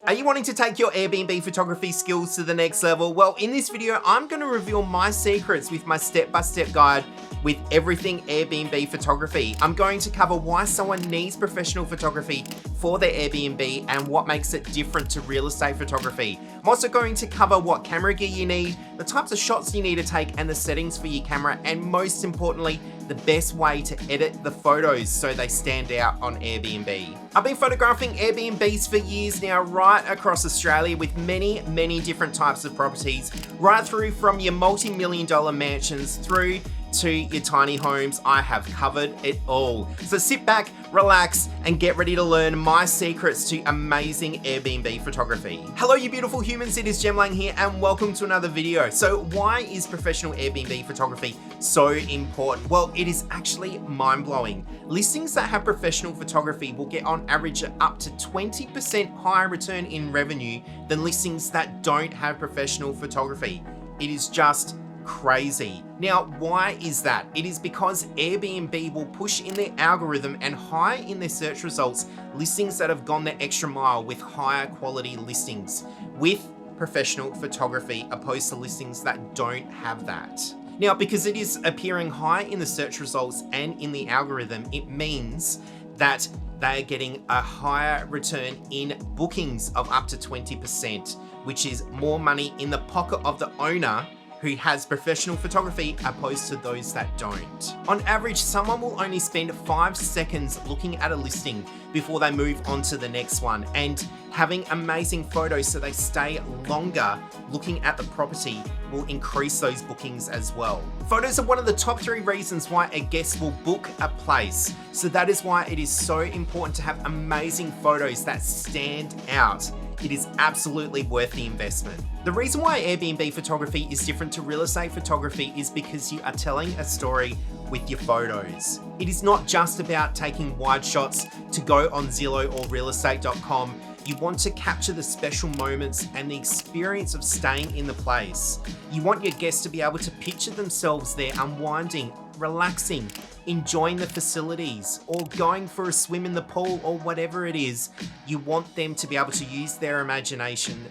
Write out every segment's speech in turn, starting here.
Are you wanting to take your Airbnb photography skills to the next level? Well, in this video, I'm going to reveal my secrets with my step-by-step guide with everything Airbnb photography. I'm going to cover why someone needs professional photography for their Airbnb and what makes it different to real estate photography. I'm also going to cover what camera gear you need, the types of shots you need to take, and the settings for your camera, and most importantly, the best way to edit the photos so they stand out on Airbnb. I've been photographing Airbnbs for years now, right across Australia, with many different types of properties, right through from your multi-million-dollar mansions through to your tiny homes. I have covered it all. So sit back, relax, and get ready to learn my secrets to amazing Airbnb photography. Hello, you beautiful humans, it is Jem Lang here, and welcome to another video. So why is professional Airbnb photography so important? Well, it is actually mind-blowing. Listings that have professional photography will get on average up to 20% higher return in revenue than listings that don't have professional photography. It is just crazy. Now, why is that? It is because Airbnb will push in their algorithm and high in their search results listings that have gone the extra mile with higher quality listings with professional photography, opposed to listings that don't have that. Now, because it is appearing high in the search results and in the algorithm, it means that they are getting a higher return in bookings of up to 20%, which is more money in the pocket of the owner who has professional photography opposed to those that don't. On average, someone will only spend 5 seconds looking at a listing before they move on to the next one, and having amazing photos so they stay longer looking at the property will increase those bookings as well. Photos are one of the top 3 reasons why a guest will book a place. So that is why it is so important to have amazing photos that stand out. It is absolutely worth the investment. The reason why Airbnb photography is different to real estate photography is because you are telling a story with your photos. It is not just about taking wide shots to go on Zillow or realestate.com. You want to capture the special moments and the experience of staying in the place. You want your guests to be able to picture themselves there unwinding, relaxing, enjoying the facilities, or going for a swim in the pool, or whatever it is. You want them to be able to use their imagination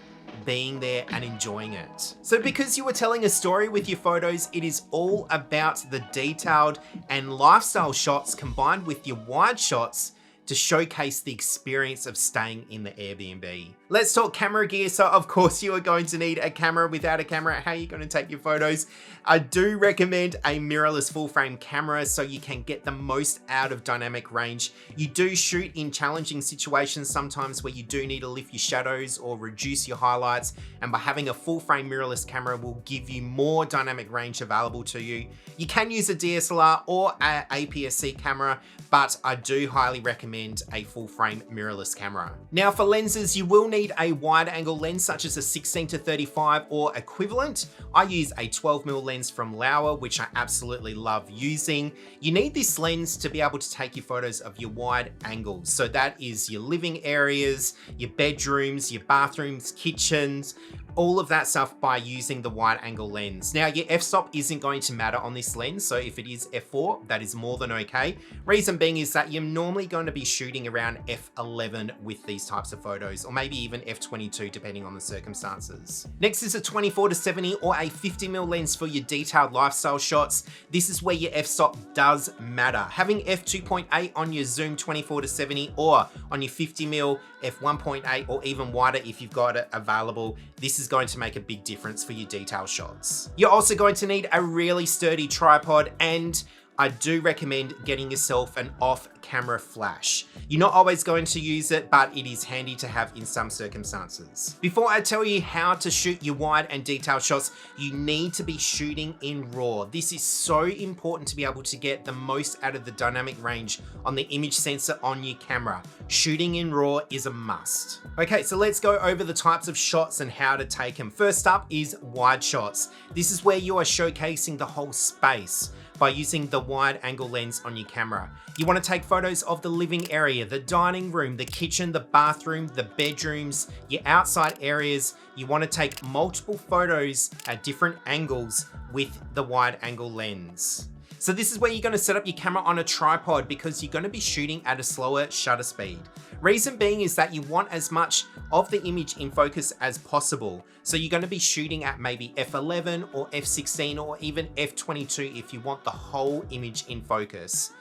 being there and enjoying it. So because you are telling a story with your photos, it is all about the detailed and lifestyle shots combined with your wide shots to showcase the experience of staying in the Airbnb. Let's talk camera gear. So of course you are going to need a camera. Without a camera, how are you going to take your photos? I do recommend a mirrorless full frame camera so you can get the most out of dynamic range. You do shoot in challenging situations sometimes where you do need to lift your shadows or reduce your highlights, and by having a full frame mirrorless camera will give you more dynamic range available to you. You can use a DSLR or a APS-C camera, but I do highly recommend a full frame mirrorless camera. Now for lenses, you will need a wide angle lens such as a 16-35 or equivalent. I use a 12mm lens from Laowa, which I absolutely love using. You need this lens to be able to take your photos of your wide angles. So that is your living areas, your bedrooms, your bathrooms, kitchens, all of that stuff by using the wide angle lens. Now your f-stop isn't going to matter on this lens, so if it is f4, that is more than okay. Reason being is that you're normally going to be shooting around f11 with these types of photos, or maybe even f22 depending on the circumstances. Next is a 24-70 or a 50mm lens for your detailed lifestyle shots. This is where your f-stop does matter. Having f2.8 on your zoom 24-70 or on your 50mm f1.8 or even wider if you've got it available, this is going to make a big difference for your detail shots. You're also going to need a really sturdy tripod, and I do recommend getting yourself an off-camera flash. You're not always going to use it, but it is handy to have in some circumstances. Before I tell you how to shoot your wide and detailed shots, you need to be shooting in RAW. This is so important to be able to get the most out of the dynamic range on the image sensor on your camera. Shooting in RAW is a must. Okay, so let's go over the types of shots and how to take them. First up is wide shots. This is where you are showcasing the whole space by using the wide angle lens on your camera. You want to take photos of the living area, the dining room, the kitchen, the bathroom, the bedrooms, your outside areas. You want to take multiple photos at different angles with the wide angle lens. So this is where you're going to set up your camera on a tripod because you're going to be shooting at a slower shutter speed. Reason being is that you want as much of the image in focus as possible. So you're going to be shooting at maybe f11 or f16 or even f22 if you want the whole image in focus.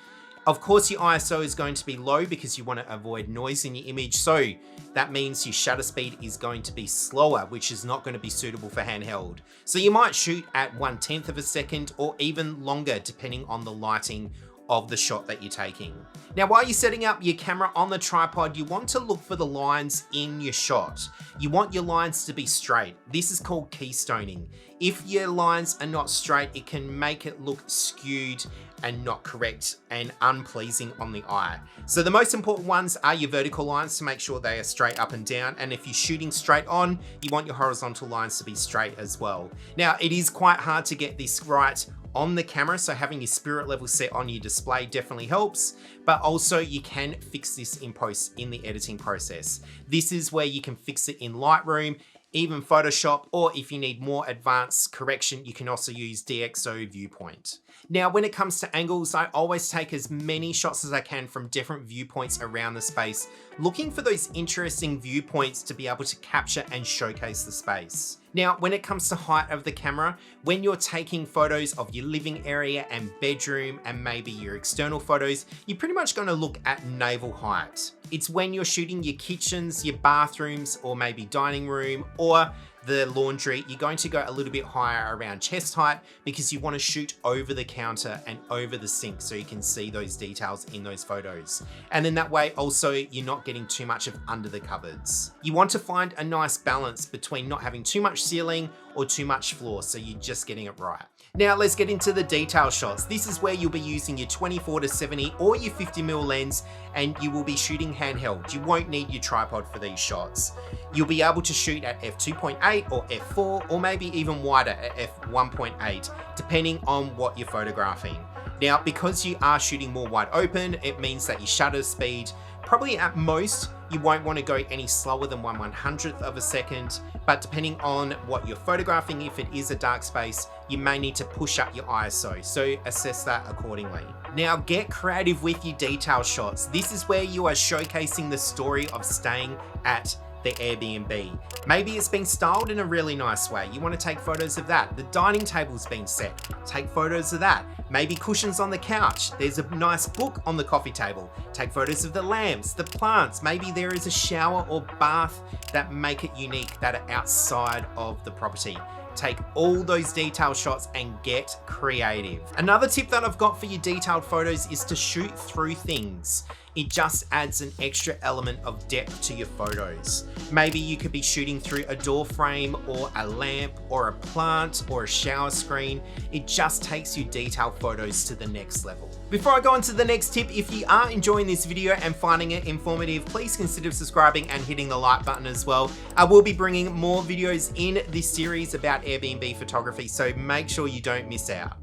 Of course, your ISO is going to be low because you want to avoid noise in your image. So that means your shutter speed is going to be slower, which is not going to be suitable for handheld. So you might shoot at 1/10 of a second or even longer, depending on the lighting of the shot that you're taking. Now, while you're setting up your camera on the tripod, you want to look for the lines in your shot. You want your lines to be straight. This is called keystoning. If your lines are not straight, it can make it look skewed and not correct and unpleasing on the eye. So the most important ones are your vertical lines to make sure they are straight up and down. And if you're shooting straight on, you want your horizontal lines to be straight as well. Now, it is quite hard to get this right on the camera, so having your spirit level set on your display definitely helps, but also you can fix this in post in the editing process. This is where you can fix it in Lightroom, even Photoshop, or if you need more advanced correction, you can also use DxO Viewpoint. Now, when it comes to angles, I always take as many shots as I can from different viewpoints around the space, looking for those interesting viewpoints to be able to capture and showcase the space. Now, when it comes to height of the camera, when you're taking photos of your living area and bedroom and maybe your external photos, you're pretty much going to look at navel height. It's when you're shooting your kitchens, your bathrooms, or maybe dining room, or the laundry, you're going to go a little bit higher around chest height because you want to shoot over the counter and over the sink so you can see those details in those photos. And then that way also you're not getting too much of under the cupboards. You want to find a nice balance between not having too much ceiling or too much floor, so you're just getting it right. Now let's get into the detail shots. This is where you'll be using your 24-70 or your 50mm lens, and you will be shooting handheld. You won't need your tripod for these shots. You'll be able to shoot at f2.8 or f4 or maybe even wider at f1.8, depending on what you're photographing. Now, because you are shooting more wide open, it means that your shutter speed, probably at most, you won't want to go any slower than 1/100th of a second, but depending on what you're photographing, if it is a dark space, you may need to push up your ISO, so assess that accordingly. Now, get creative with your detail shots. This is where you are showcasing the story of staying at the Airbnb. Maybe it's been styled in a really nice way. You want to take photos of that. The dining table's been set. Take photos of that. Maybe cushions on the couch. There's a nice book on the coffee table. Take photos of the lamps, the plants. Maybe there is a shower or bath that make it unique, that are outside of the property. Take all those detailed shots and get creative. Another tip that I've got for your detailed photos is to shoot through things. It just adds an extra element of depth to your photos. Maybe you could be shooting through a door frame or a lamp or a plant or a shower screen. It just takes your detailed photos to the next level. Before I go on to the next tip, if you are enjoying this video and finding it informative, please consider subscribing and hitting the like button as well. I will be bringing more videos in this series about Airbnb photography, so make sure you don't miss out.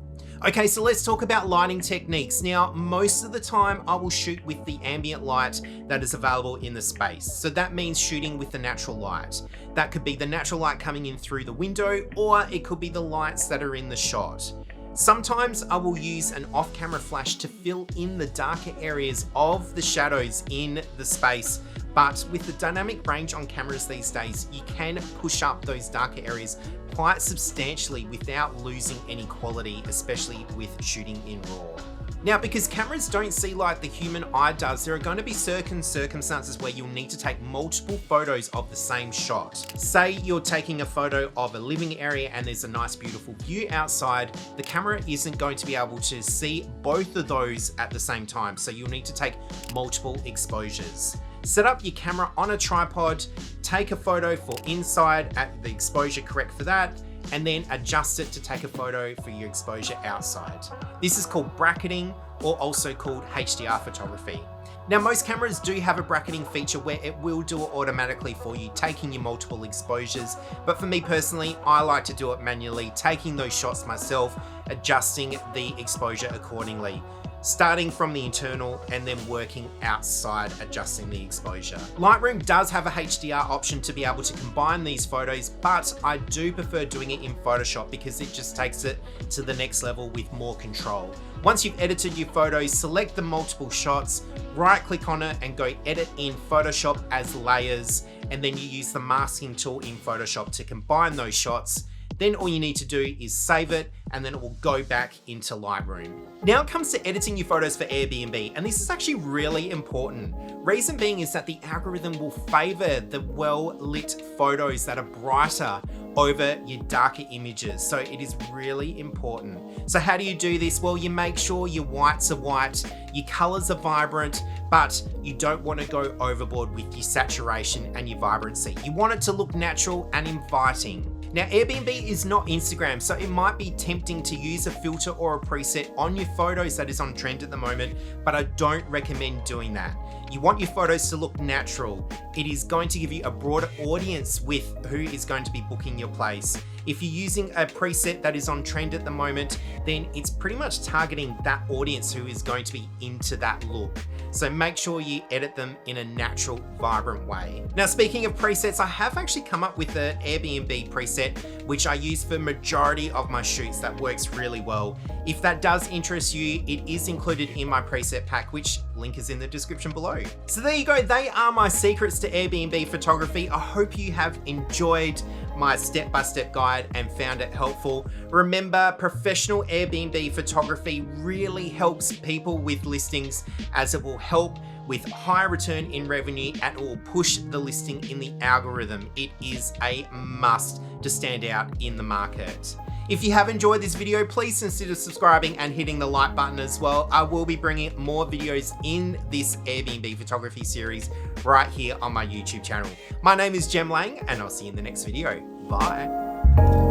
Okay, so let's talk about lighting techniques. Now, most of the time I will shoot with the ambient light that is available in the space. So that means shooting with the natural light. That could be the natural light coming in through the window, or it could be the lights that are in the shot. Sometimes I will use an off-camera flash to fill in the darker areas of the shadows in the space, but with the dynamic range on cameras these days, you can push up those darker areas quite substantially without losing any quality, especially with shooting in RAW. Now, because cameras don't see like the human eye does, there are going to be certain circumstances where you'll need to take multiple photos of the same shot. Say you're taking a photo of a living area and there's a nice beautiful view outside, the camera isn't going to be able to see both of those at the same time, so you'll need to take multiple exposures. Set up your camera on a tripod, take a photo for inside at the exposure correct for that, and then adjust it to take a photo for your exposure outside. This is called bracketing, or also called HDR photography. Now, most cameras do have a bracketing feature where it will do it automatically for you, taking your multiple exposures. But for me personally, I like to do it manually, taking those shots myself, adjusting the exposure accordingly, starting from the internal and then working outside, adjusting the exposure. Lightroom does have a HDR option to be able to combine these photos, but I do prefer doing it in Photoshop because it just takes it to the next level with more control. Once you've edited your photos, select the multiple shots, right click on it and go edit in Photoshop as layers, and then you use the masking tool in Photoshop to combine those shots. Then all you need to do is save it, and then it will go back into Lightroom. Now it comes to editing your photos for Airbnb, and this is actually really important. Reason being is that the algorithm will favor the well-lit photos that are brighter over your darker images. So it is really important. So how do you do this? Well, you make sure your whites are white, your colors are vibrant, but you don't want to go overboard with your saturation and your vibrancy. You want it to look natural and inviting. Now, Airbnb is not Instagram, so it might be tempting to use a filter or a preset on your photos that is on trend at the moment, but I don't recommend doing that. You want your photos to look natural. It is going to give you a broader audience with who is going to be booking your place. If you're using a preset that is on trend at the moment, then it's pretty much targeting that audience who is going to be into that look. So make sure you edit them in a natural, vibrant way. Now, speaking of presets, I have actually come up with an Airbnb preset, which I use for majority of my shoots. That works really well. If that does interest you, it is included in my preset pack, which link is in the description below. So there you go. They are my secrets to Airbnb photography. I hope you have enjoyed my step-by-step guide and found it helpful. Remember, professional Airbnb photography really helps people with listings, as it will help with higher return in revenue and it will push the listing in the algorithm. It is a must to stand out in the market. If you have enjoyed this video, please consider subscribing and hitting the like button as well. I will be bringing more videos in this Airbnb photography series right here on my YouTube channel. My name is Jem Lang, and I'll see you in the next video. Bye.